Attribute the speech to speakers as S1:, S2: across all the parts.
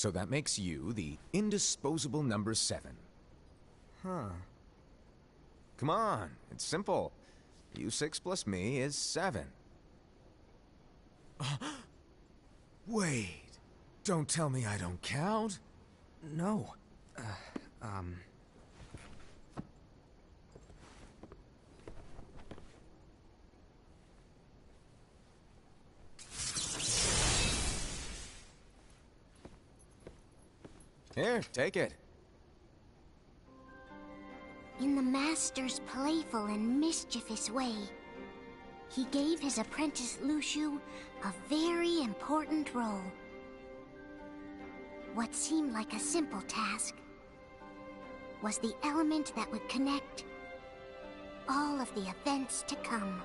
S1: So that makes you the indisposable number 7.
S2: Huh.
S1: Come on, it's simple. You 6 plus me is 7. Wait, don't tell me I don't count?
S2: No.
S1: Here, take it.
S3: In the Master's playful and mischievous way, he gave his apprentice Lushu a very important role. What seemed like a simple task was the element that would connect all of the events to come.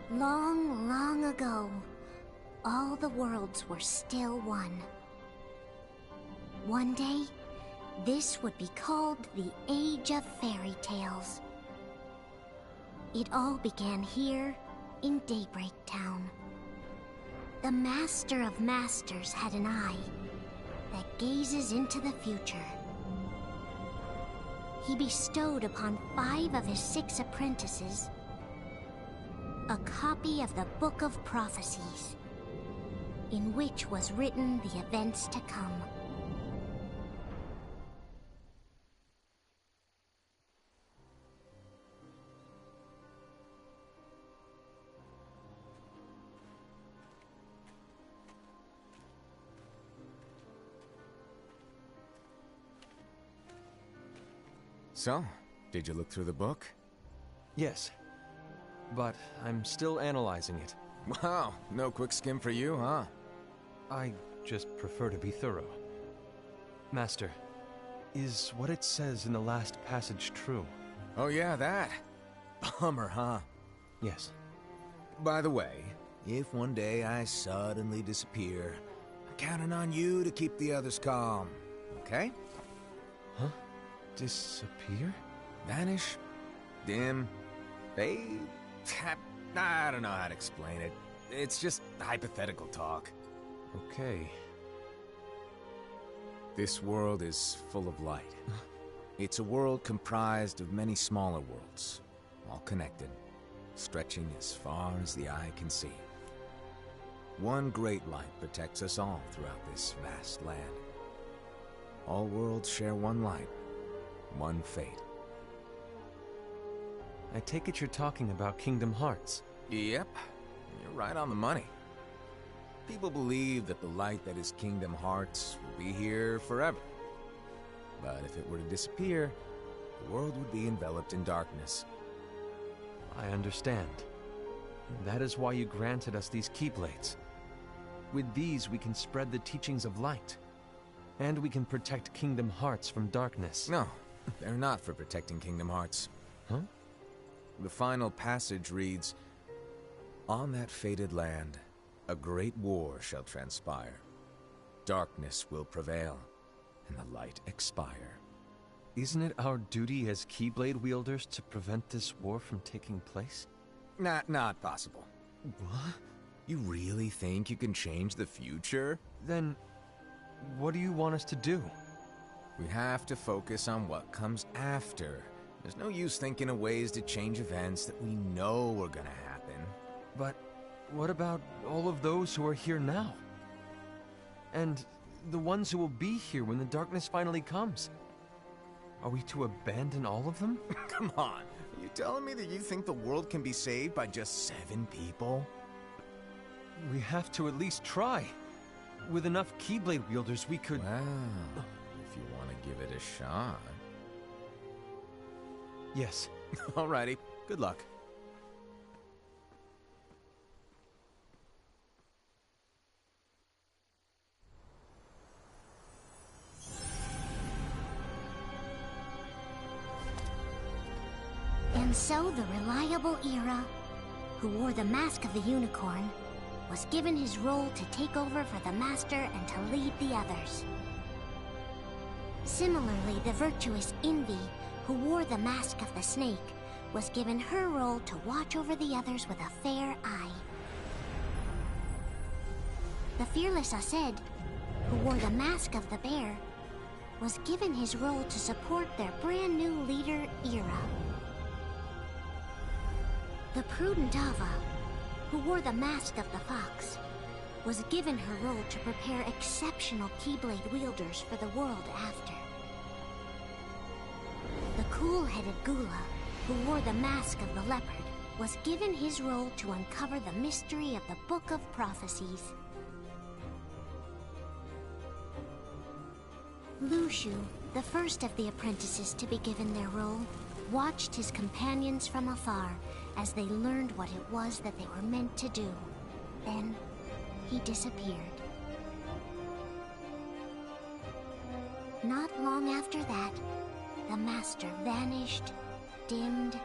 S3: Long, long ago, all the worlds were still one. One day, this would be called the Age of Fairy Tales. It all began here in Daybreak Town. The Master of Masters had an eye that gazes into the future. He bestowed upon 5 of his 6 apprentices a copy of the Book of Prophecies, in which was written the events to come.
S1: So, did you look through the book?
S2: Yes. But I'm still analyzing it.
S1: Wow, no quick skim for you, huh?
S2: I just prefer to be thorough. Master, is what it says in the last passage true?
S1: Oh yeah, that. Bummer, huh?
S2: Yes.
S1: By the way, if one day I suddenly disappear, I'm counting on you to keep the others calm, okay?
S2: Huh? Disappear?
S1: Vanish? Dim? Fade? I don't know how to explain it. It's just hypothetical talk.
S2: Okay.
S1: This world is full of light. It's a world comprised of many smaller worlds, all connected, stretching as far as the eye can see. One great light protects us all throughout this vast land. All worlds share one light, one fate.
S2: I take it you're talking about Kingdom Hearts.
S1: Yep, you're right on the money. People believe that the light that is Kingdom Hearts will be here forever. But if it were to disappear, the world would be enveloped in darkness.
S2: I understand. That is why you granted us these Keyblades. With these, we can spread the teachings of light. And we can protect Kingdom Hearts from darkness.
S1: No, they're not for protecting Kingdom Hearts.
S2: Huh?
S1: The final passage reads, "On that fated land, a great war shall transpire. Darkness will prevail, and the light expire."
S2: Isn't it our duty as Keyblade wielders to prevent this war from taking place?
S1: Not possible.
S2: What?
S1: You really think you can change the future?
S2: Then, what do you want us to do?
S1: We have to focus on what comes after. There's no use thinking of ways to change events that we know are gonna happen.
S2: But what about all of those who are here now? And the ones who will be here when the darkness finally comes? Are we to abandon all of them?
S1: Come on, are you telling me that you think the world can be saved by just 7 people?
S2: We have to at least try. With enough Keyblade wielders, we could...
S1: Well, if you want to give it a shot.
S2: Yes.
S1: Alrighty, good luck.
S3: And so the reliable Era, who wore the mask of the unicorn, was given his role to take over for the Master and to lead the others. Similarly, the virtuous Envy, who wore the mask of the snake, was given her role to watch over the others with a fair eye. The fearless Ased, who wore the mask of the bear, was given his role to support their brand new leader, Ira. The prudent Ava, who wore the mask of the fox, was given her role to prepare exceptional Keyblade wielders for the world after. The cool-headed Gula, who wore the mask of the leopard, was given his role to uncover the mystery of the Book of Prophecies. Lushu, the first of the apprentices to be given their role, watched his companions from afar as they learned what it was that they were meant to do. Then, he disappeared. Not long after that, the master vanished, dimmed,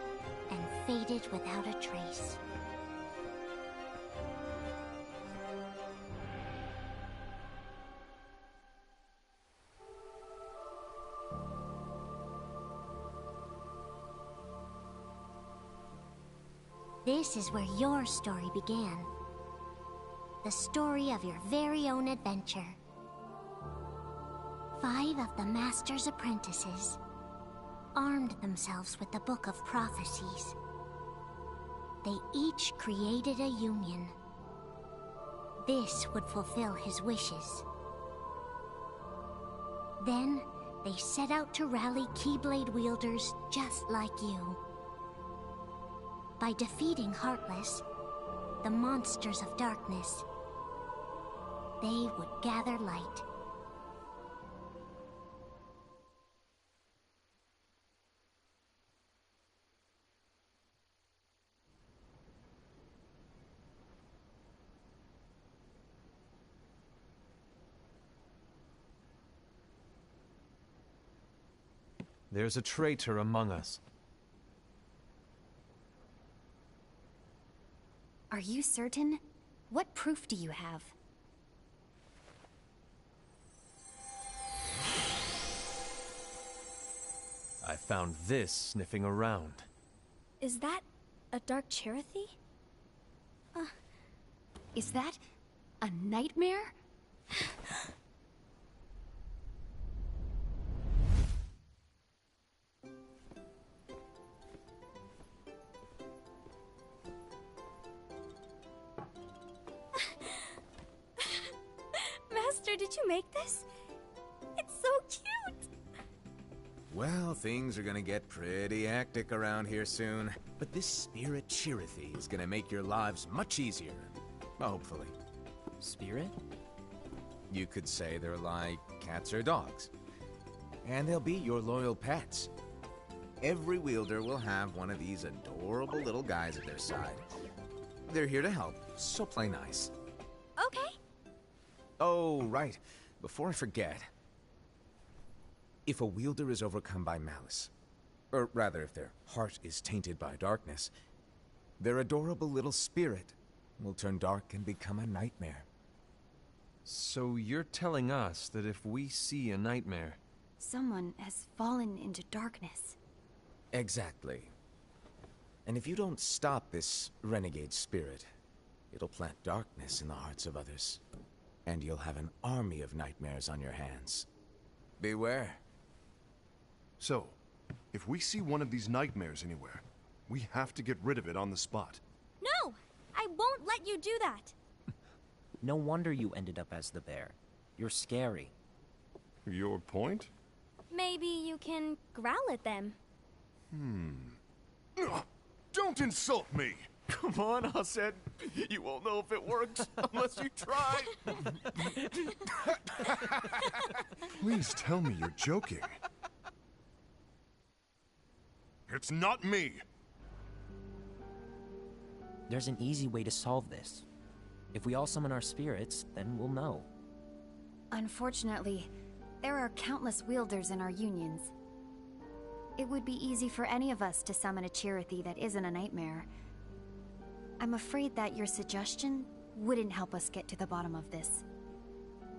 S3: and faded without a trace. This is where your story began. The story of your very own adventure. 5 of the Master's apprentices armed themselves with the Book of Prophecies. They each created a union. This would fulfill his wishes. Then, they set out to rally Keyblade wielders just like you. By defeating Heartless, the monsters of darkness, they would gather light.
S2: There's a traitor among us.
S4: Are you certain? What proof do you have?
S2: I found this sniffing around.
S4: Is that a dark Cherothy? Is that a nightmare? Master, did you make this? It's so cute!
S1: Well, things are gonna get pretty hectic around here soon. But this spirit Cherothy is gonna make your lives much easier. Hopefully.
S5: Spirit?
S1: You could say they're like cats or dogs. And they'll be your loyal pets. Every wielder will have one of these adorable little guys at their side. They're here to help, so play nice.
S4: Okay.
S1: Oh, right. Before I forget. If a wielder is overcome by malice, or rather if their heart is tainted by darkness, their adorable little spirit will turn dark and become a nightmare.
S2: So you're telling us that if we see a nightmare...
S4: Someone has fallen into darkness.
S1: Exactly. And if you don't stop this renegade spirit, it'll plant darkness in the hearts of others. And you'll have an army of nightmares on your hands. Beware.
S6: So, if we see one of these nightmares anywhere, we have to get rid of it on the spot.
S4: No! I won't let you do that!
S5: No wonder you ended up as the bear. You're scary.
S6: Your point?
S4: Maybe you can growl at them.
S6: Ugh, don't insult me!
S2: Come on, Hased. You won't know if it works unless you try.
S6: Please tell me you're joking. It's not me!
S5: There's an easy way to solve this. If we all summon our spirits, then we'll know.
S4: Unfortunately, there are countless wielders in our unions. It would be easy for any of us to summon a Cherothy that isn't a nightmare. I'm afraid that your suggestion wouldn't help us get to the bottom of this.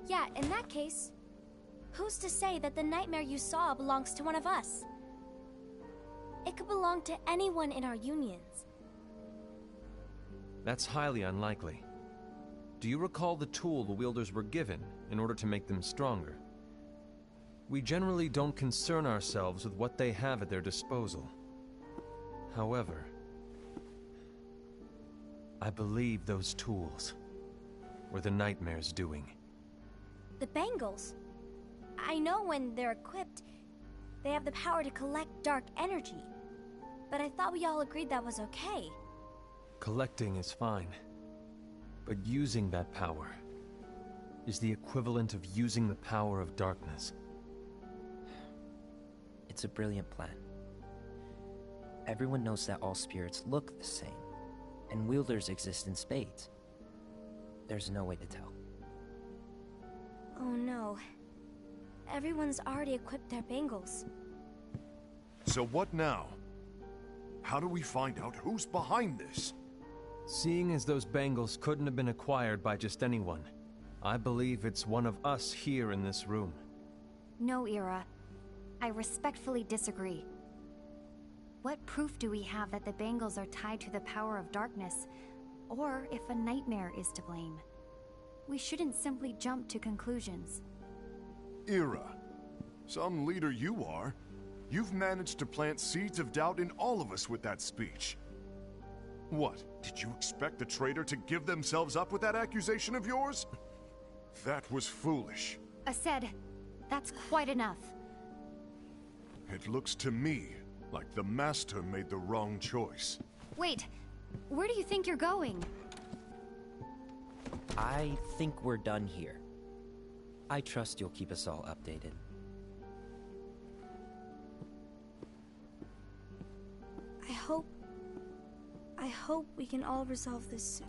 S7: Yeah, in that case, who's to say that the nightmare you saw belongs to one of us? It could belong to anyone in our unions.
S2: That's highly unlikely. do you recall the tool the wielders were given in order to make them stronger? We generally don't concern ourselves with what they have at their disposal. However, I believe those tools were the Nightmare's doing.
S7: The bangles. I know when they're equipped, they have the power to collect dark energy. But I thought we all agreed that was okay.
S2: Collecting is fine, but using that power is the equivalent of using the power of darkness.
S5: It's a brilliant plan. Everyone knows that all spirits look the same, and wielders exist in spades. There's no way to tell.
S7: Oh no. Everyone's already equipped their bangles.
S6: So what now? How do we find out who's behind this?
S2: Seeing as those bangles couldn't have been acquired by just anyone, I believe it's one of us here in this room.
S4: No, Ira. I respectfully disagree. What proof do we have that the bangles are tied to the power of darkness, or if a nightmare is to blame? We shouldn't simply jump to conclusions.
S6: Ira, some leader you are. You've managed to plant seeds of doubt in all of us with that speech. What, did you expect the traitor to give themselves up with that accusation of yours? That was foolish.
S4: Aced, that's quite enough.
S6: It looks to me like the Master made the wrong choice.
S4: Wait, where do you think you're going?
S5: I think we're done here. I trust you'll keep us all updated.
S7: I hope we can all resolve this soon.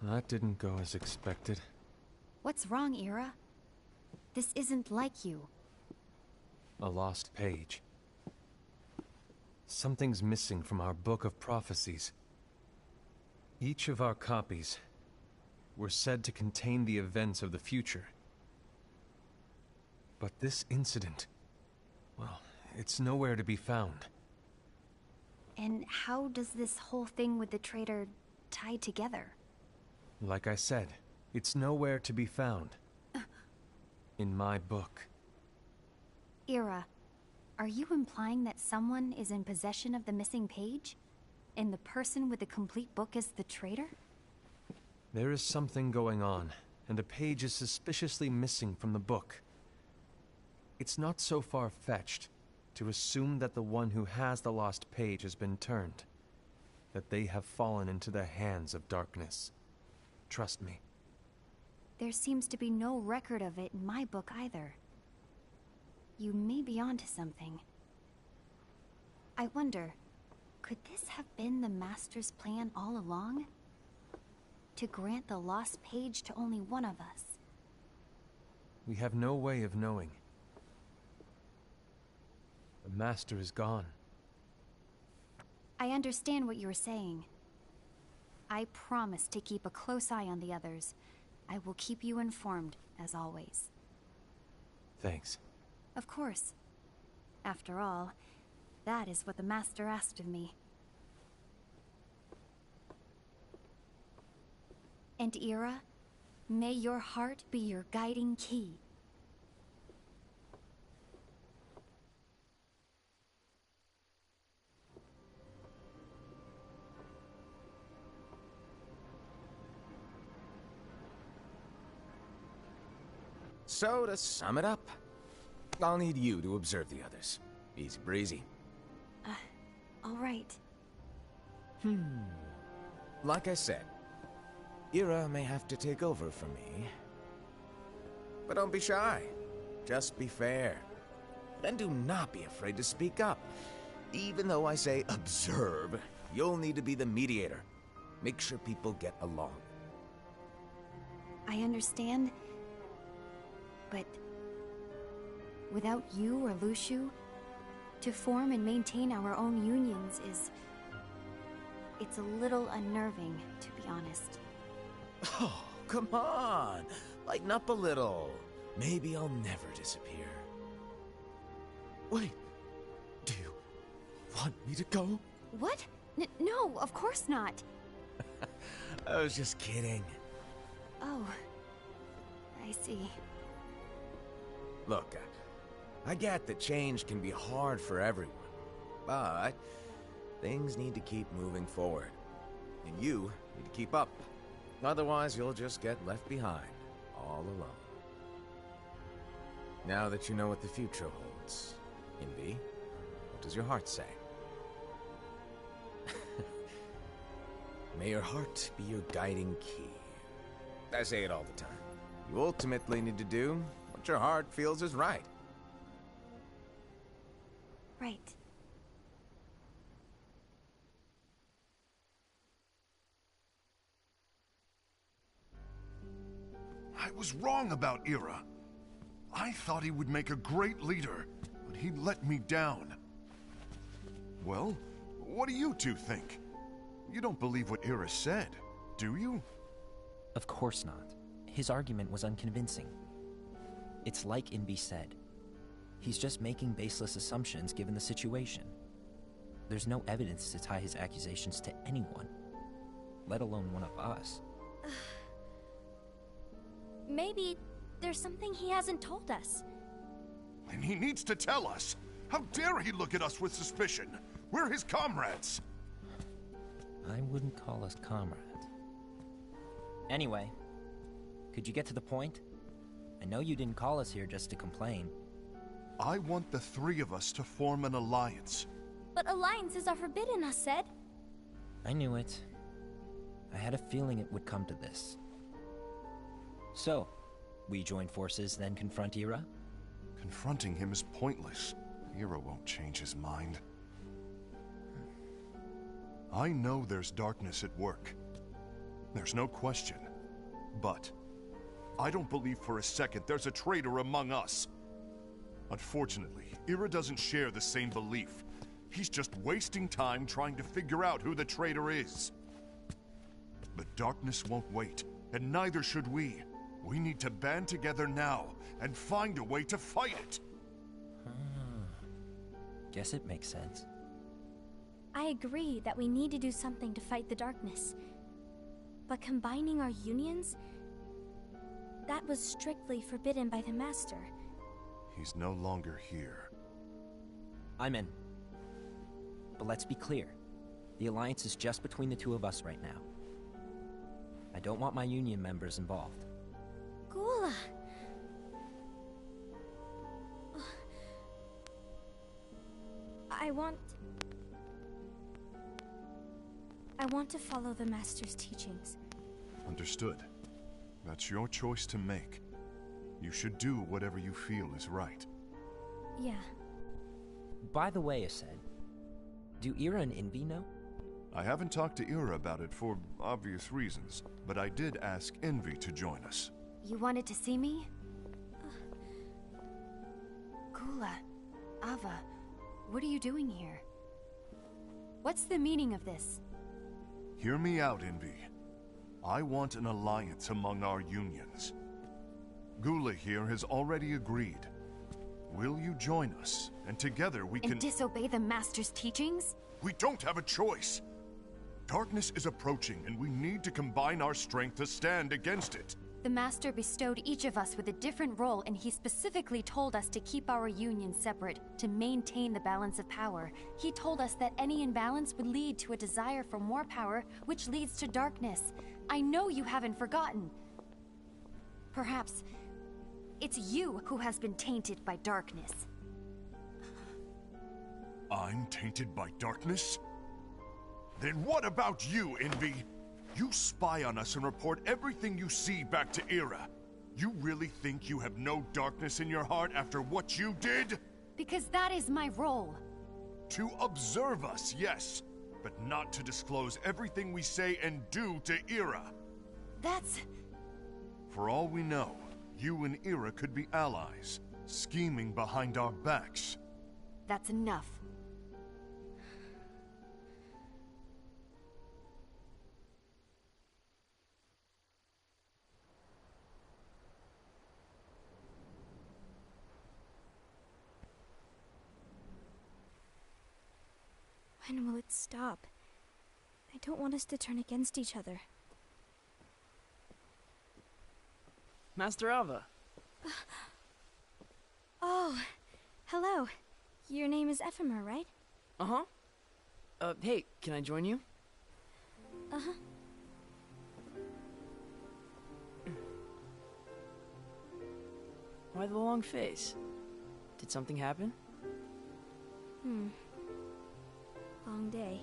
S2: That didn't go as expected.
S4: What's wrong, Ira? This isn't like you.
S2: A lost page. Something's missing from our book of prophecies. Each of our copies were said to contain the events of the future. But this incident, well, it's nowhere to be found.
S4: And how does this whole thing with the traitor tie together?
S2: Like I said, it's nowhere to be found. In my book.
S4: Ira, are you implying that someone is in possession of the missing page? And the person with the complete book is the traitor?
S2: There is something going on, and a page is suspiciously missing from the book. It's not so far-fetched to assume that the one who has the lost page has been turned, that they have fallen into the hands of darkness. Trust me.
S4: There seems to be no record of it in my book either. You may be onto something. I wonder, could this have been the Master's plan all along? To grant the lost page to only one of us?
S2: We have no way of knowing. The Master is gone.
S4: I understand what you're saying. I promise to keep a close eye on the others. I will keep you informed, as always.
S2: Thanks.
S4: Of course. After all, that is what the Master asked of me. And Ira, may your heart be your guiding key.
S1: So, to sum it up, I'll need you to observe the others. Easy breezy.
S4: All right.
S1: Like I said, Ira may have to take over for me. But don't be shy. Just be fair. And do not be afraid to speak up. Even though I say observe, you'll need to be the mediator. Make sure people get along.
S4: I understand. But without you or Luciu, to form and maintain our own unions is... it's a little unnerving, to be honest.
S1: Oh, come on. Lighten up a little. Maybe I'll never disappear. Wait. Do you
S2: want me to go?
S4: What? No, of course not.
S1: I was just kidding.
S4: Oh, I see.
S1: Look, I get that change can be hard for everyone, but things need to keep moving forward. And you need to keep up. Otherwise, you'll just get left behind, all alone. Now that you know what the future holds, Envy, what does your heart say? May your heart be your guiding key. I say it all the time. You ultimately need to do what your heart feels is right.
S4: Right.
S6: I was wrong about Ira. I thought he would make a great leader, but he let me down. Well, what do you two think? You don't believe what Ira said, do you?
S5: Of course not. His argument was unconvincing. It's like Invi said. He's just making baseless assumptions given the situation. There's no evidence to tie his accusations to anyone, let alone one of us.
S7: Maybe there's something he hasn't told us.
S6: And he needs to tell us. How dare he look at us with suspicion? We're his comrades.
S5: I wouldn't call us comrades. Anyway, could you get to the point? I know you didn't call us here just to complain.
S6: I want the three of us to form an alliance.
S7: But alliances are forbidden, us said.
S5: I knew it. I had a feeling it would come to this. So, we join forces, then confront Ira?
S6: Confronting him is pointless. Ira won't change his mind. I know there's darkness at work. There's no question. But I don't believe for a second there's a traitor among us. Unfortunately, Ira doesn't share the same belief. He's just wasting time trying to figure out who the traitor is. The darkness won't wait, and neither should we. We need to band together now and find a way to fight it.
S5: Guess it makes sense.
S7: I agree that we need to do something to fight the darkness. But combining our unions? That was strictly forbidden by the Master.
S6: He's no longer here.
S5: I'm in. But let's be clear. The alliance is just between the two of us right now. I don't want my union members involved.
S7: Gula! I want to follow the Master's teachings.
S6: Understood. That's your choice to make. You should do whatever you feel is right.
S7: Yeah.
S5: By the way, Ased, do Ira and Invi know?
S6: I haven't talked to Ira about it for obvious reasons, but I did ask Envy to join us.
S4: You wanted to see me? Gula, Ava, what are you doing here? What's the meaning of this?
S6: Hear me out, Envy. I want an alliance among our unions. Gula here has already agreed. Will you join us? And together we can...
S4: And disobey the Master's teachings?
S6: We don't have a choice. Darkness is approaching, and we need to combine our strength to stand against it.
S4: The Master bestowed each of us with a different role, and he specifically told us to keep our union separate, to maintain the balance of power. He told us that any imbalance would lead to a desire for more power, which leads to darkness. I know you haven't forgotten. Perhaps it's you who has been tainted by darkness.
S6: I'm tainted by darkness? Then what about you, Envy? You spy on us and report everything you see back to Ira. You really think you have no darkness in your heart after what you did?
S4: Because that is my role.
S6: To observe us, yes, but not to disclose everything we say and do to Ira.
S4: That's...
S6: For all we know, you and Ira could be allies, scheming behind our backs.
S4: That's enough.
S7: When will it stop? I don't want us to turn against each other.
S8: Master Alva.
S7: Oh, hello. Your name is Ephemer, right?
S8: Uh-huh. Hey, can I join you?
S7: Uh-huh.
S8: Why the long face? Did something happen?
S7: Long day.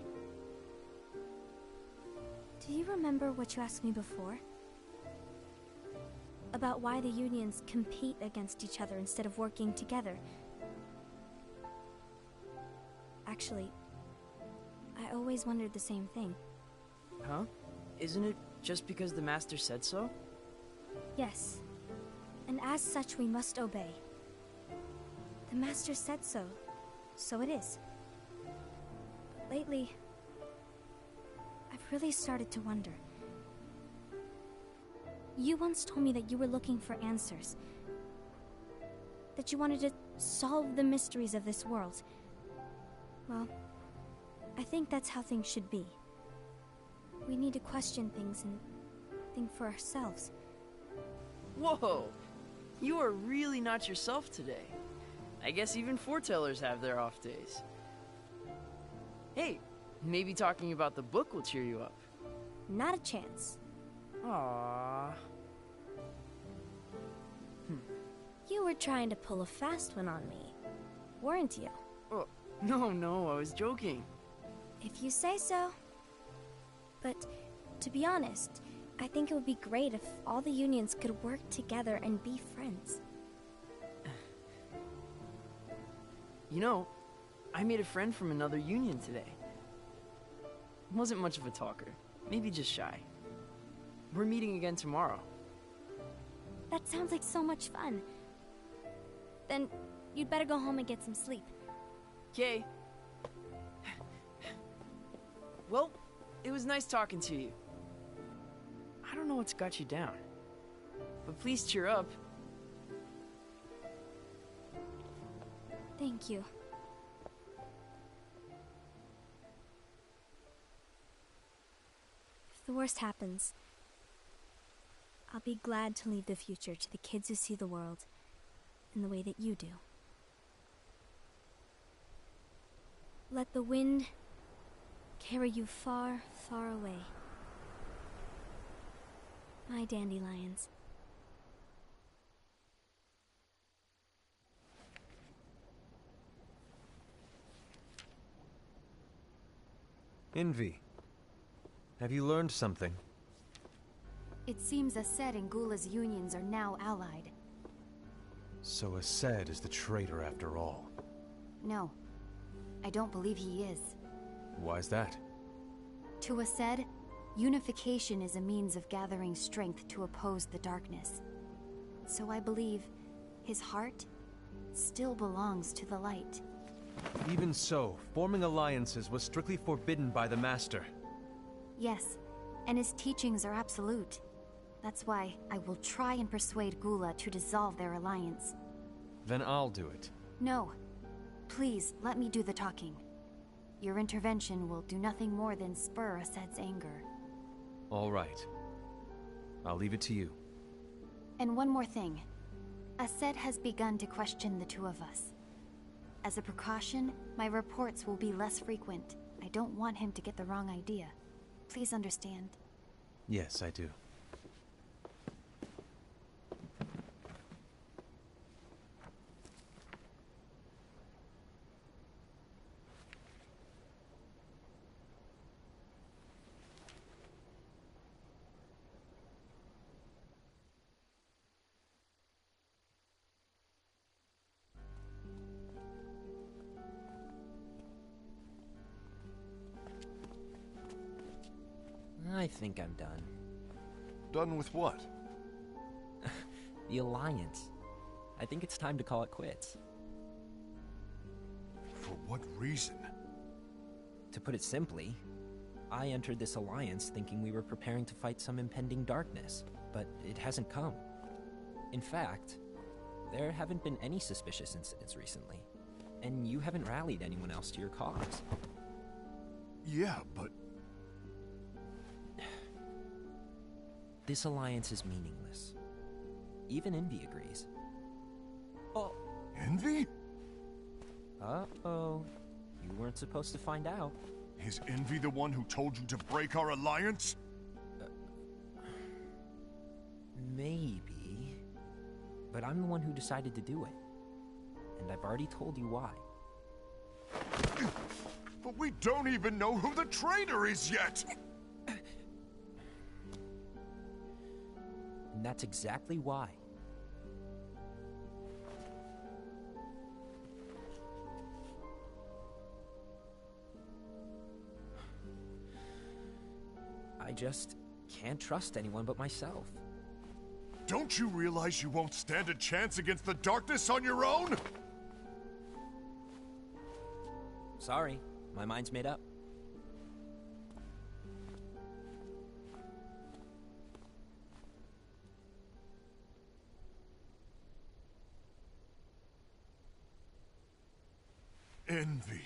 S7: Do you remember what you asked me before? About why the unions compete against each other instead of working together. Actually, I always wondered the same thing.
S8: Huh? Isn't it just because the Master said so?
S7: Yes. And as such, we must obey. The Master said so, so it is. But lately, I've really started to wonder. You once told me that you were looking for answers. That you wanted to solve the mysteries of this world. Well, I think that's how things should be. We need to question things and think for ourselves.
S8: Whoa! You are really not yourself today. I guess even foretellers have their off days. Hey, maybe talking about the book will cheer you up.
S7: Not a chance.
S8: Aww.
S7: You were trying to pull a fast one on me, weren't you?
S8: Oh, no, I was joking.
S7: If you say so. But, to be honest, I think it would be great if all the unions could work together and be friends.
S8: You know, I made a friend from another union today. Wasn't much of a talker, maybe just shy. We're meeting again tomorrow.
S7: That sounds like so much fun. Then, you'd better go home and get some sleep.
S8: Okay. Well, it was nice talking to you. I don't know what's got you down, but please cheer up.
S7: Thank you. If the worst happens, I'll be glad to leave the future to the kids who see the world in the way that you do. Let the wind carry you far, far away. My dandelions.
S2: Envy. Have you learned something?
S4: It seems Ased and Gula's unions are now allied.
S2: So Ased is the traitor after all.
S4: No, I don't believe he is.
S2: Why's that?
S4: To Ased, unification is a means of gathering strength to oppose the darkness. So I believe his heart still belongs to the light.
S2: Even so, forming alliances was strictly forbidden by the Master.
S4: Yes, and his teachings are absolute. That's why I will try and persuade Gula to dissolve their alliance.
S2: Then I'll do it.
S4: No. Please, let me do the talking. Your intervention will do nothing more than spur Ased's anger.
S2: All right. I'll leave it to you.
S4: And one more thing. Ased has begun to question the two of us. As a precaution, my reports will be less frequent. I don't want him to get the wrong idea. Please understand.
S2: Yes, I do.
S5: I think I'm done.
S6: Done with what?
S5: The Alliance. I think it's time to call it quits.
S6: For what reason?
S5: To put it simply, I entered this alliance thinking we were preparing to fight some impending darkness, but it hasn't come. In fact, there haven't been any suspicious incidents recently, and you haven't rallied anyone else to your cause.
S6: Yeah, but...
S5: This alliance is meaningless. Even Envy agrees. Oh.
S6: Envy?
S5: Uh-oh. You weren't supposed to find out.
S6: Is Envy the one who told you to break our alliance?
S5: Maybe. But I'm the one who decided to do it. And I've already told you why.
S6: But we don't even know who the traitor is yet!
S5: And that's exactly why. I just can't trust anyone but myself.
S6: Don't you realize you won't stand a chance against the darkness on your own?
S5: Sorry, my mind's made up.
S6: Envy,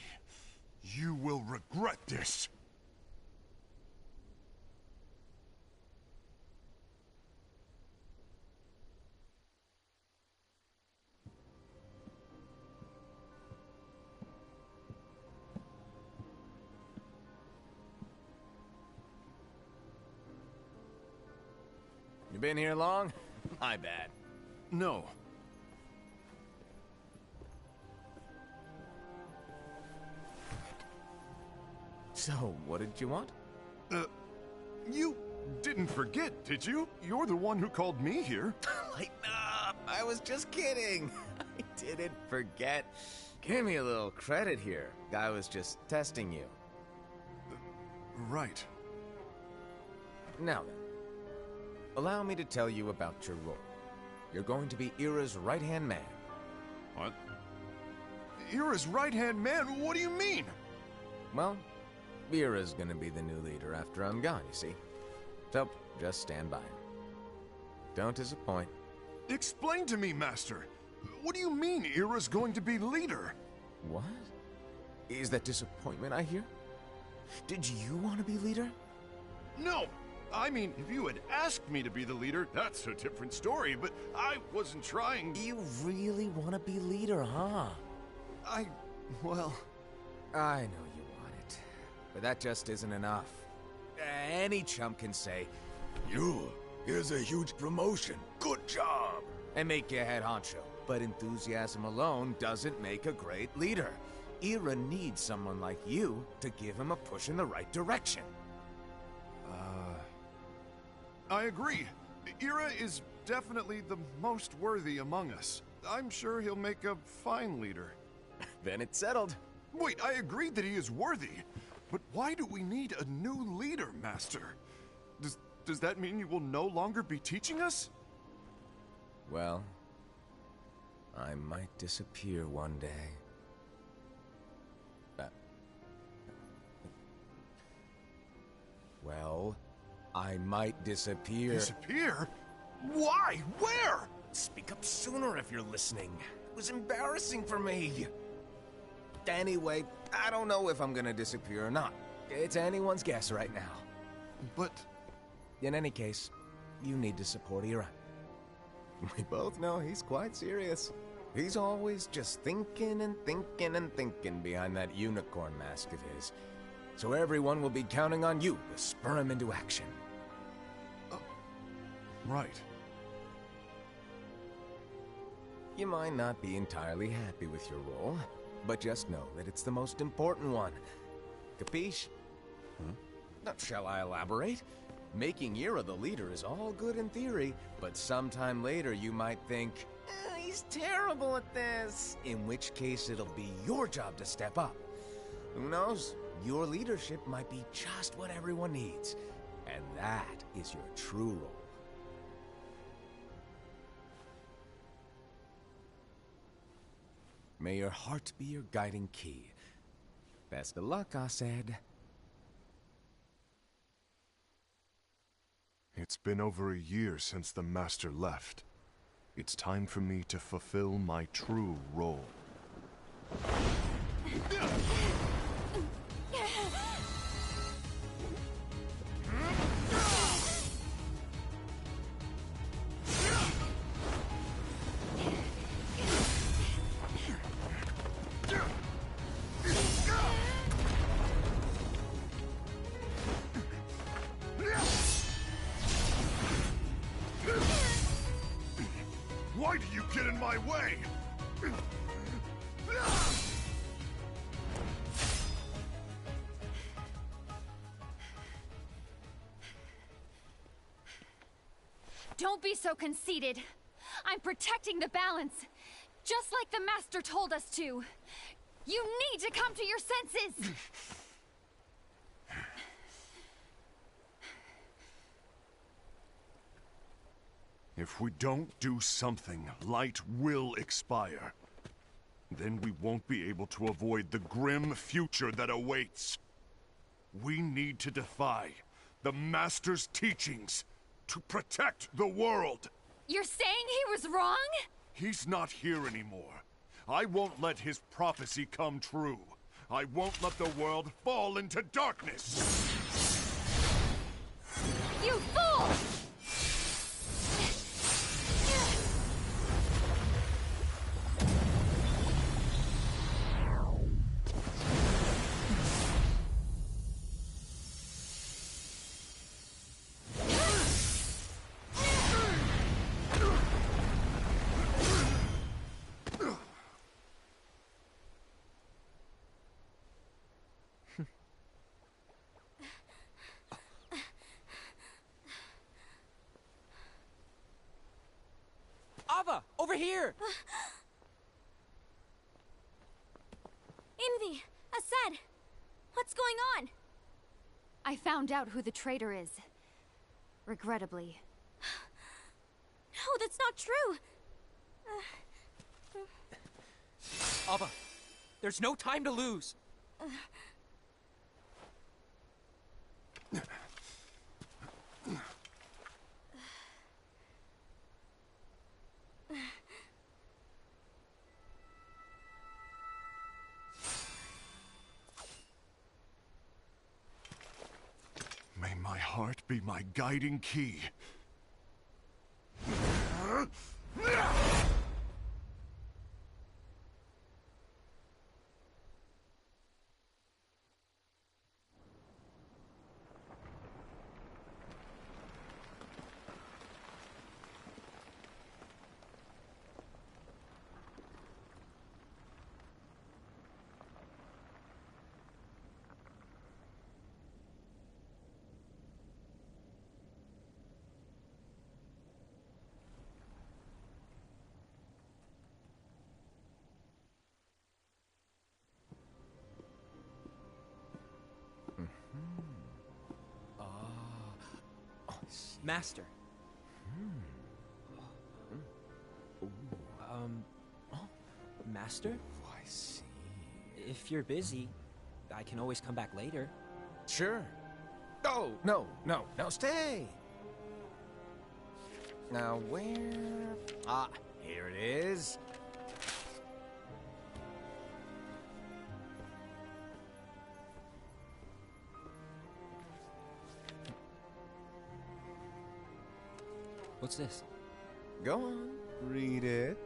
S6: you will regret this.
S1: You been here long? My bad.
S6: No.
S1: So, what did you want?
S6: You didn't forget, did you? You're the one who called me here.
S1: Lighten up! I was just kidding. I didn't forget. Give me a little credit here. Guy was just testing you.
S6: Right.
S1: Now then, allow me to tell you about your role. You're going to be Ira's right-hand man.
S6: What? Ira's right-hand man? What do you mean?
S1: Well, Ira's gonna be the new leader after I'm gone, you see. So, just stand by. Don't disappoint.
S6: Explain to me, Master. What do you mean Ira's going to be leader?
S1: What? Is that disappointment I hear? Did you want to be leader?
S6: No! I mean, if you had asked me to be the leader, that's a different story, but I wasn't trying...
S1: You really want to be leader, huh?
S6: Well...
S1: I know you want it, but that just isn't enough. Any chump can say, here's a huge promotion, good job, and make you head honcho. But enthusiasm alone doesn't make a great leader. Ira needs someone like you to give him a push in the right direction.
S6: I agree. Ira is definitely the most worthy among us. I'm sure he'll make a fine leader.
S1: Then it's settled.
S6: Wait, I agreed that he is worthy. But why do we need a new leader, Master? Does that mean you will no longer be teaching us?
S1: Well, I might disappear one day. Well, I might disappear.
S6: Disappear? Why? Where?
S1: Speak up sooner if you're listening. It was embarrassing for me. Anyway, I don't know if I'm gonna disappear or not. It's anyone's guess right now.
S6: But...
S1: In any case, you need to support Ira. We both know he's quite serious. He's always just thinking and thinking and thinking behind that unicorn mask of his. So everyone will be counting on you to spur him into action.
S6: Right.
S1: You might not be entirely happy with your role, but just know that it's the most important one. Capiche? Shall I elaborate? Making Ira the leader is all good in theory, but sometime later you might think, he's terrible at this, in which case it'll be your job to step up. Who knows? Your leadership might be just what everyone needs, and that is your true role. May your heart be your guiding key. Best of luck, Asaid.
S6: It's been over a year since the Master left. It's time for me to fulfill my true role. Why do you get in my way?
S4: Don't be so conceited. I'm protecting the balance, just like the Master told us to. You need to come to your senses!
S6: If we don't do something, light will expire. Then we won't be able to avoid the grim future that awaits. We need to defy the Master's teachings to protect the world.
S4: You're saying he was wrong?
S6: He's not here anymore. I won't let his prophecy come true. I won't let the world fall into darkness.
S4: You fool!
S5: Ava, over here!
S7: Envy! Asad! What's going on?
S4: I found out who the traitor is. Regrettably.
S7: No, that's not true!
S5: Ava, there's no time to lose.
S6: May my heart be my guiding key.
S5: Master. Master?
S1: Oh, I see.
S5: If you're busy, I can always come back later.
S1: Sure. Oh, no, stay! Now, where... Ah, here it is.
S5: What's this?
S1: Go on, read it.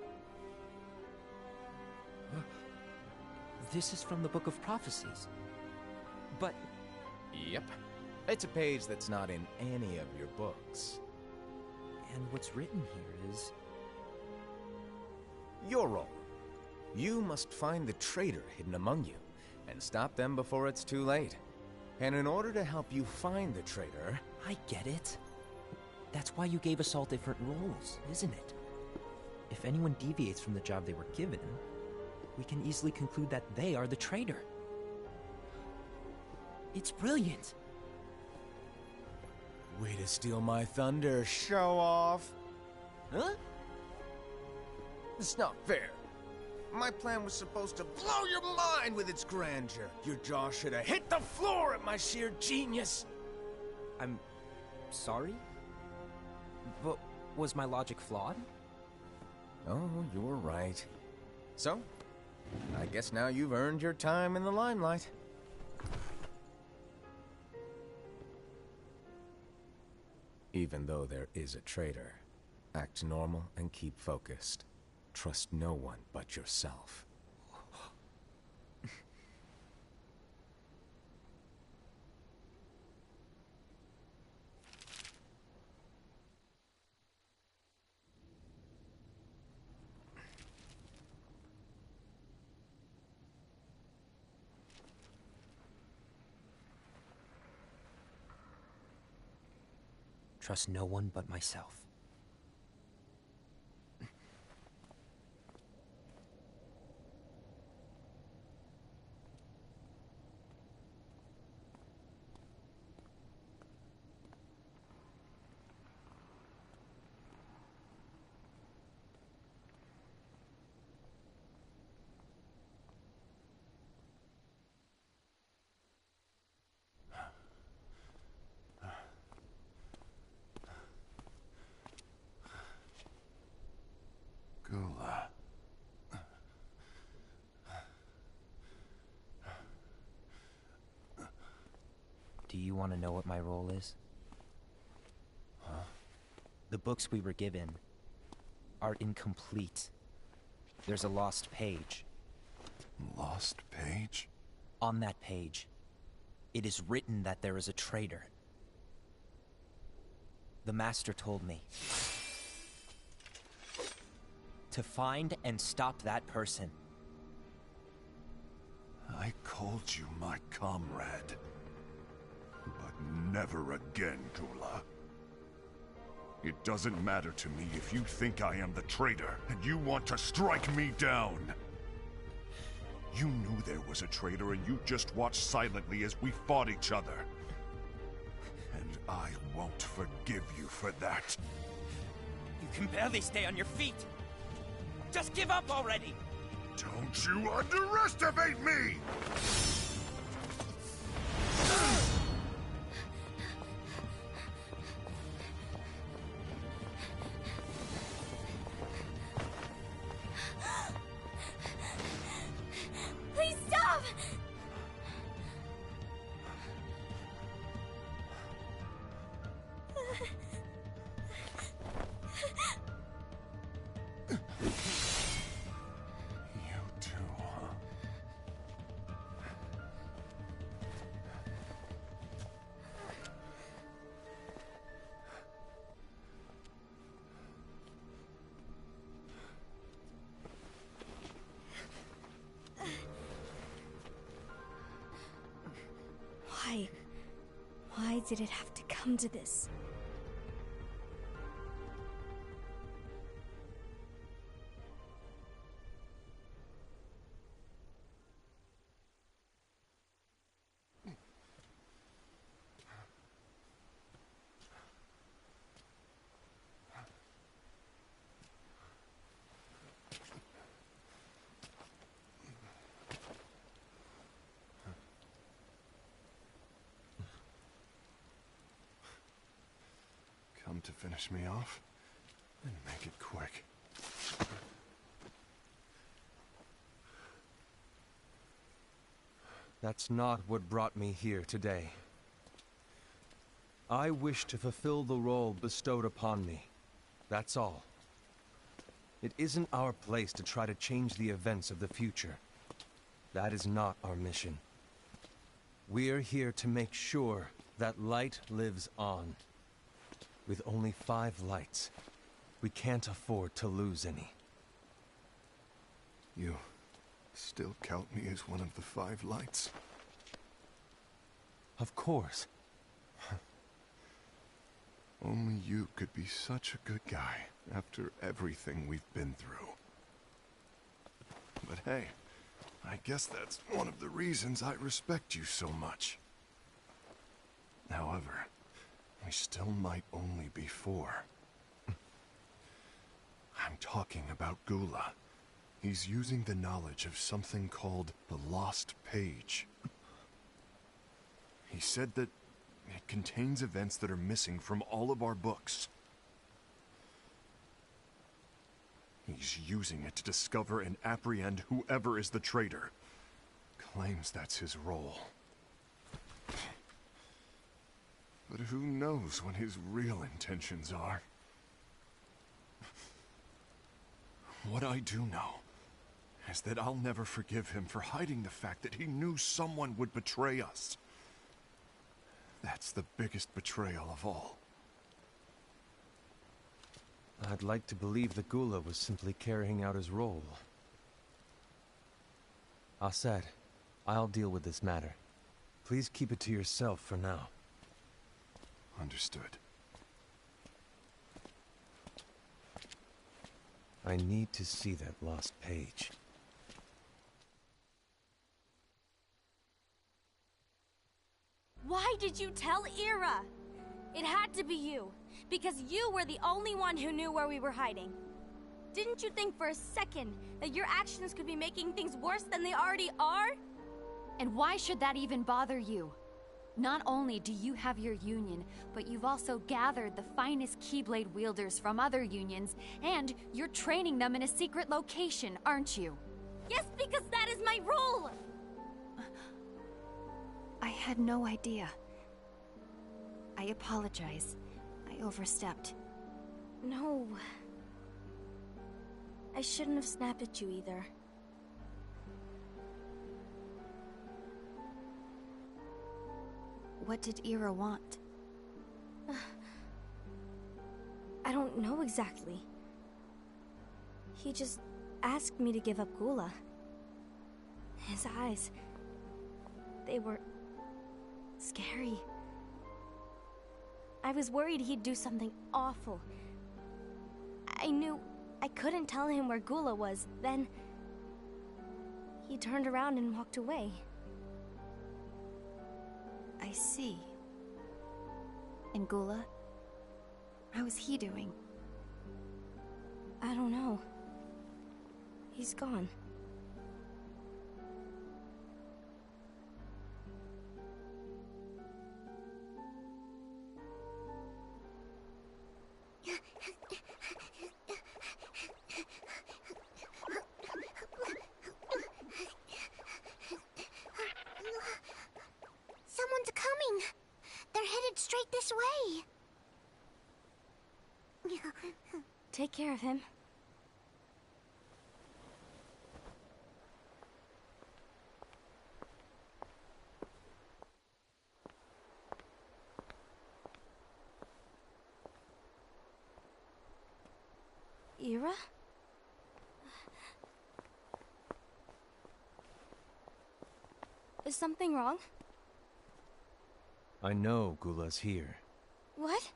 S5: This is from the Book of Prophecies. But
S1: Yep. It's a page that's not in any of your books.
S5: and what's written here is...
S1: Your role. You must find the traitor hidden among you, and stop them before it's too late. And in order to help you find the traitor...
S5: I get it. That's why you gave us all different roles, isn't it? If anyone deviates from the job they were given, we can easily conclude that they are the traitor. It's brilliant.
S1: Way to steal my thunder, show off.
S5: Huh?
S1: It's not fair. My plan was supposed to blow your mind with its grandeur. Your jaw should have hit the floor at my sheer genius.
S5: I'm sorry? But was my logic flawed?
S1: Oh, you're right. So, I guess now you've earned your time in the limelight. Even though there is a traitor, act normal and keep focused. Trust no one but yourself.
S5: trust no one but myself.
S6: Gula.
S5: Do you want to know what my role is?
S6: Huh?
S5: The books we were given are incomplete. There's a lost page.
S6: Lost page?
S5: On that page, it is written that there is a traitor. The Master told me to find and stop that person.
S6: I called you my comrade. But never again, Gula. It doesn't matter to me if you think I am the traitor, and you want to strike me down. You knew there was a traitor, and you just watched silently as we fought each other. And I won't forgive you for that.
S5: You can barely stay on your feet. Just give up already!
S6: Don't you underestimate me!
S7: Please stop!
S6: You too, huh?
S7: Why? Why did it have to come to this?
S6: Come to finish me off? Then make it quick.
S2: That's not what brought me here today. I wish to fulfill the role bestowed upon me. That's all. It isn't our place to try to change the events of the future. That is not our mission. We're here to make sure that light lives on. With only 5 lights, we can't afford to lose any.
S6: You still count me as one of the 5 lights?
S2: Of course.
S6: Only you could be such a good guy after everything we've been through. But hey, I guess that's one of the reasons I respect you so much. However, we still might only be 4. I'm talking about Gula. He's using the knowledge of something called the Lost Page. He said that it contains events that are missing from all of our books. He's using it to discover and apprehend whoever is the traitor. Claims that's his role. But who knows what his real intentions are? What I do know is that I'll never forgive him for hiding the fact that he knew someone would betray us. That's the biggest betrayal of all.
S2: I'd like to believe that Gula was simply carrying out his role. Assad, I'll deal with this matter. Please keep it to yourself for now.
S6: Understood.
S2: I need to see that lost page.
S7: Why did you tell Ira? It had to be you, because you were the only one who knew where we were hiding. Didn't you think for a second that your actions could be making things worse than they already are?
S4: And why should that even bother you? Not only do you have your union, but you've also gathered the finest Keyblade wielders from other unions, and you're training them in a secret location, aren't you?
S7: Yes, because that is my role!
S4: I had no idea. I apologize. I overstepped.
S7: No. I shouldn't have snapped at you either.
S4: What did Ira want?
S7: I don't know exactly. He just asked me to give up Gula. His eyes... they were... scary. I was worried he'd do something awful. I knew I couldn't tell him where Gula was. Then... he turned around and walked away.
S4: I see. And Gula? How is he doing?
S7: I don't know. He's gone.
S3: Someone's coming. They're headed straight this way.
S7: Take care of him. Ira? Is something wrong?
S2: I know Gula's here.
S7: What?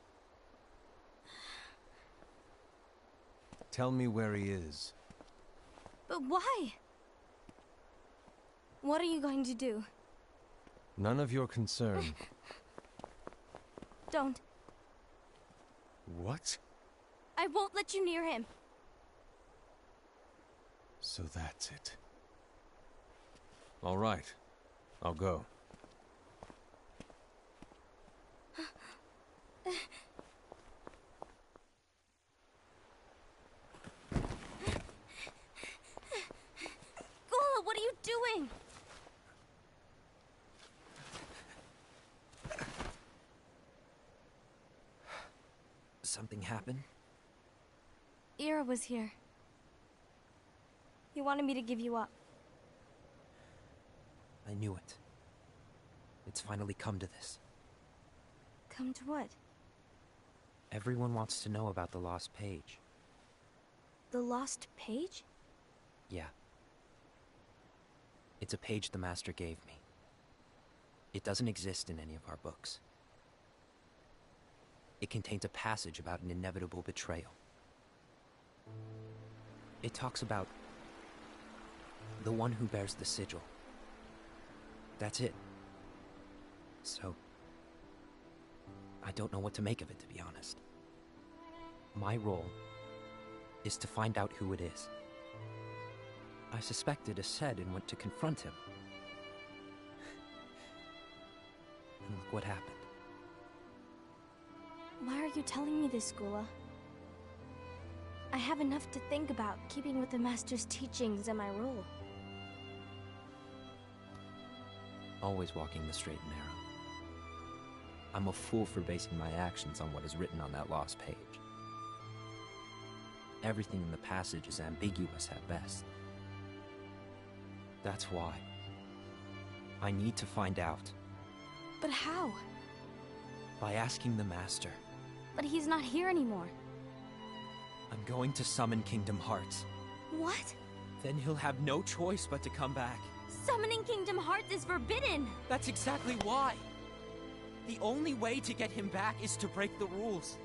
S2: Tell me where he is.
S7: But why? What are you going to do?
S2: None of your concern.
S7: Don't.
S2: What?
S7: I won't let you near him.
S2: So that's it. All right. I'll go.
S7: Gula, what are you doing?
S5: Something happened?
S7: Ira was here. He wanted me to give you up.
S5: I knew it. It's finally come to this.
S7: Come to what?
S5: Everyone wants to know about the lost page.
S7: The lost page?
S5: Yeah. It's a page the Master gave me. It doesn't exist in any of our books. It contains a passage about an inevitable betrayal. It talks about the one who bears the sigil. That's it. So, I don't know what to make of it, to be honest. My role is to find out who it is. I suspected Ased and went to confront him. And look what happened.
S7: Why are you telling me this, Gula? I have enough to think about, keeping with the Master's teachings and my role.
S5: Always walking the straight and narrow. I'm a fool for basing my actions on what is written on that lost page. Everything in the passage is ambiguous at best. That's why. I need to find out.
S7: But how?
S5: By asking the Master.
S7: But he's not here anymore.
S5: I'm going to summon Kingdom Hearts.
S7: What?
S5: Then he'll have no choice but to come back.
S7: Summoning Kingdom Hearts is forbidden!
S5: That's exactly why! The only way to get him back is to break the rules.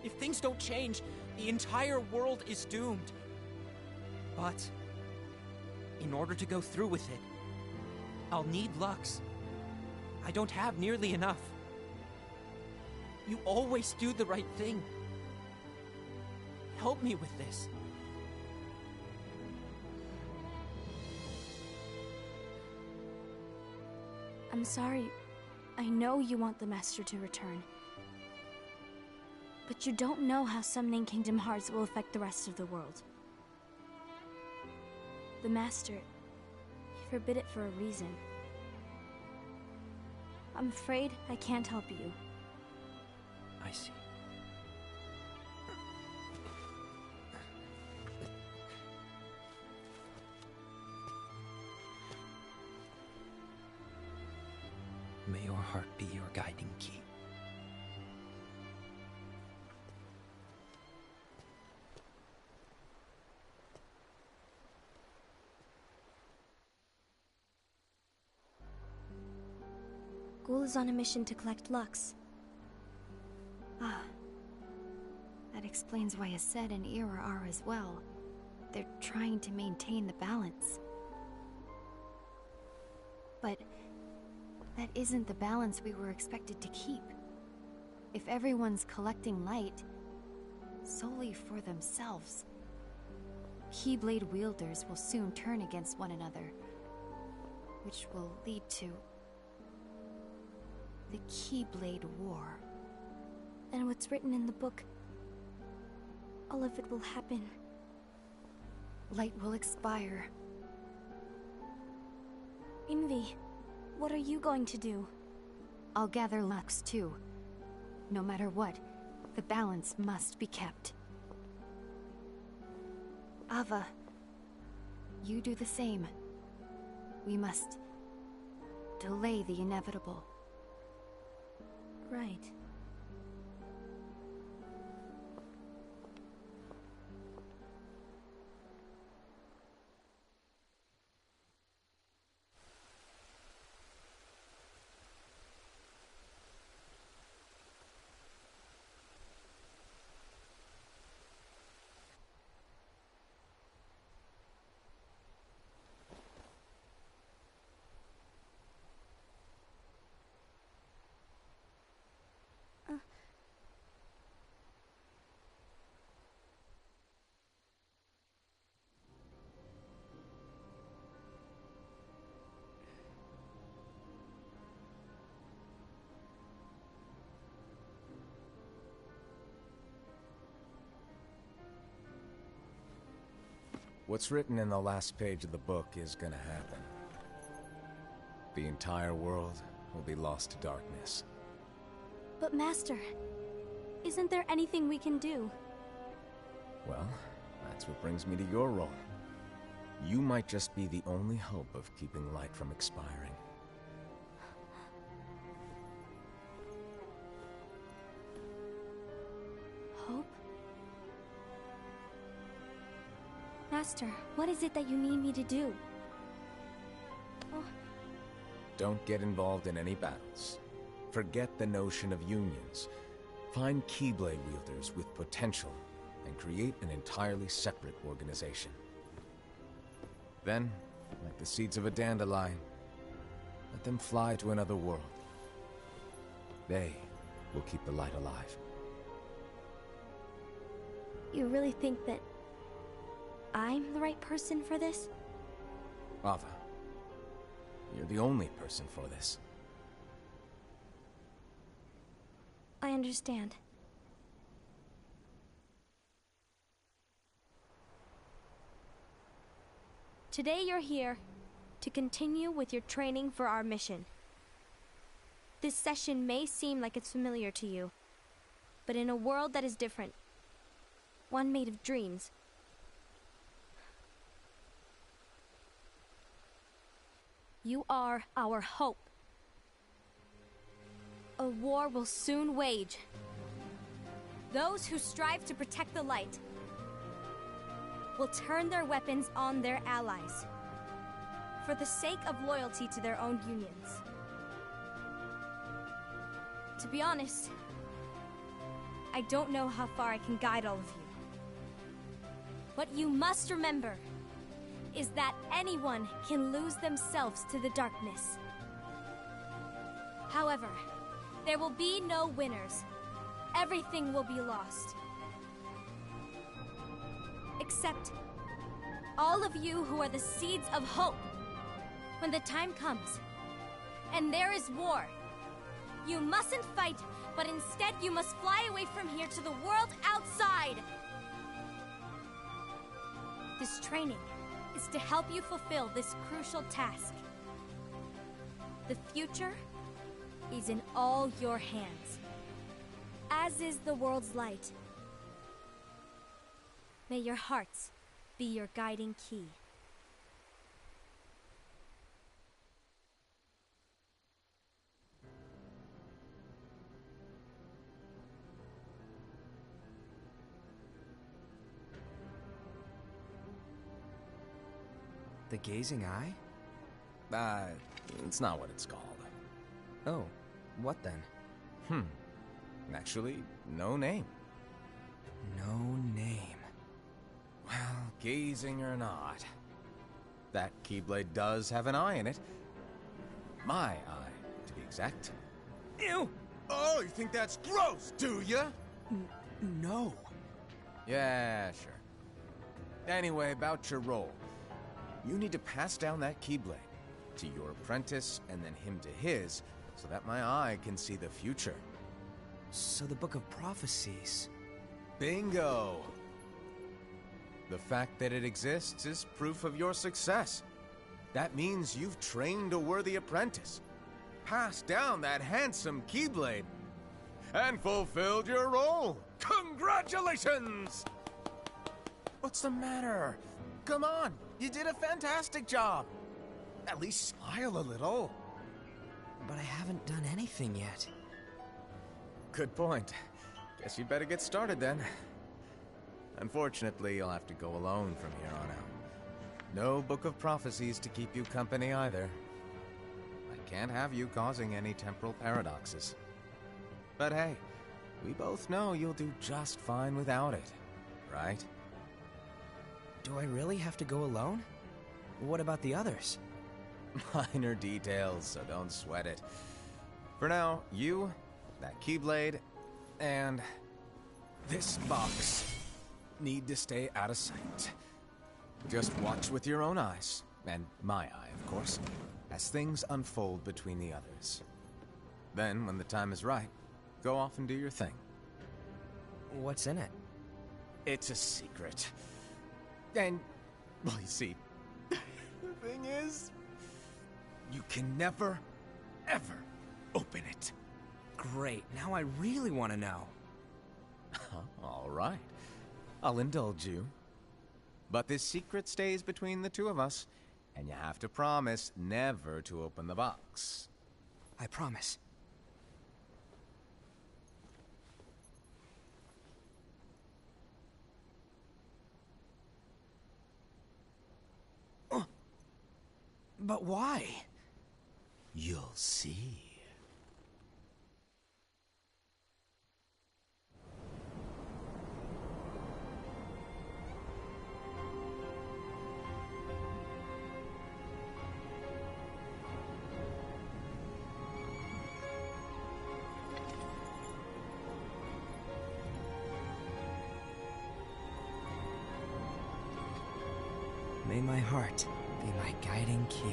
S5: If things don't change, the entire world is doomed. But in order to go through with it, I'll need Lux. I don't have nearly enough. You always do the right thing. Help me with this.
S7: I'm sorry. I know you want the Master to return. But you don't know how summoning Kingdom Hearts will affect the rest of the world. The Master, he forbid it for a reason. I'm afraid I can't help you.
S5: I see. May your heart be your guiding key.
S7: Ghoul is on a mission to collect Lux.
S4: Ah. That explains why Aced and Ira are as well. They're trying to maintain the balance. But that isn't the balance we were expected to keep. If everyone's collecting light solely for themselves, Keyblade wielders will soon turn against one another, which will lead to the Keyblade War.
S7: And what's written in the book, all of it will happen.
S4: Light will expire.
S7: Envy, what are you going to do?
S4: I'll gather Lux too. No matter what, the balance must be kept. Ava, you do the same. We must delay the inevitable.
S7: Right.
S1: What's written in the last page of the book is gonna happen. The entire world will be lost to darkness.
S7: But Master, isn't there anything we can do?
S1: Well, that's what brings me to your role. You might just be the only hope of keeping light from expiring.
S7: Hope? Master, what is it that you need me to do? Oh.
S1: Don't get involved in any battles. Forget the notion of unions. Find Keyblade wielders with potential and create an entirely separate organization. Then, like the seeds of a dandelion, let them fly to another world. They will keep the light alive.
S7: You really think that I'm the right person for this?
S1: Ava, you're the only person for this.
S7: I understand. Today you're here to continue with your training for our mission. This session may seem like it's familiar to you, but in a world that is different, one made of dreams, you are our hope. A war will soon wage. Those who strive to protect the light will turn their weapons on their allies for the sake of loyalty to their own unions. To be honest, I don't know how far I can guide all of you. But you must remember, is that anyone can lose themselves to the darkness. However, there will be no winners. Everything will be lost. Except all of you who are the seeds of hope. When the time comes, and there is war, you mustn't fight, but instead you must fly away from here to the world outside. This training is to help you fulfill this crucial task. The future is in all your hands, as is the world's light. May your hearts be your guiding key.
S5: The gazing eye?
S1: It's not what it's called.
S5: Oh, what then?
S1: Actually, no name.
S5: No name.
S1: Well, gazing or not, that Keyblade does have an eye in it. My eye, to be exact.
S5: Ew!
S1: Oh, you think that's gross, do ya?
S5: No.
S1: Yeah, sure. Anyway, about your role. You need to pass down that Keyblade to your apprentice and then him to his, so that my eye can see the future.
S5: So the Book of Prophecies...
S1: Bingo! The fact that it exists is proof of your success. That means you've trained a worthy apprentice, passed down that handsome Keyblade, and fulfilled your role. Congratulations! What's the matter? Come on, you did a fantastic job. At least smile a little.
S5: But I haven't done anything yet.
S1: Good point. Guess you'd better get started then. Unfortunately, you'll have to go alone from here on out. No Book of Prophecies to keep you company either. I can't have you causing any temporal paradoxes. But hey, we both know you'll do just fine without it, right?
S5: Do I really have to go alone? What about the others?
S1: Minor details, so don't sweat it. For now, you, that Keyblade, and this box need to stay out of sight. Just watch with your own eyes, and my eye, of course, as things unfold between the others. Then, when the time is right, go off and do your thing.
S5: What's in it?
S1: It's a secret. And, well, you see, the thing is, you can never, ever open it.
S5: Great, now I really want to know.
S1: All right. I'll indulge you. But this secret stays between the two of us, and you have to promise never to open the box.
S5: I promise. But why?
S1: You'll see.
S5: May my heart be my guiding key.